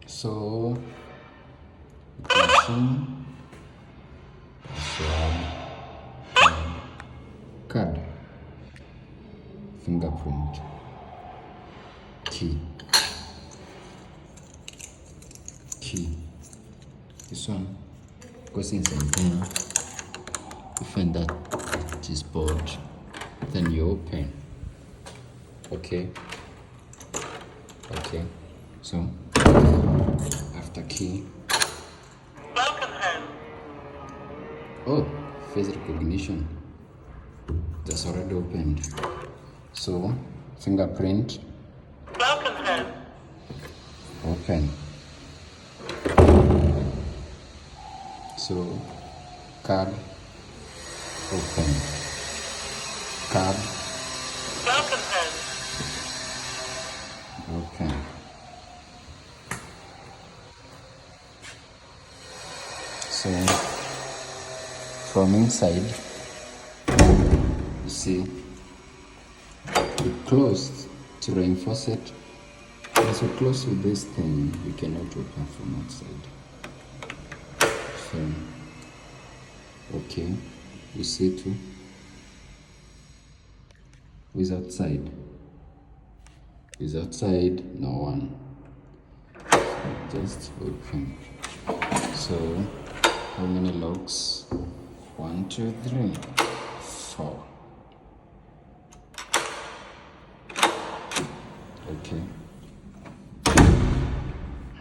So machine, password, card, fingerprint, key. This one goes inside there. You find that is board, then you open. Okay. So after key. Welcome home. Oh, face recognition. That's already opened. So fingerprint. Welcome home. Open. So card. Open. Card. Welcome home. Open. So from inside, you see, we closed to reinforce it. As we close with this thing, we cannot open from outside. So, okay, you see too. Who's outside? Who's outside? No one. Just open. So, how many locks? 1, 2, 3, 4.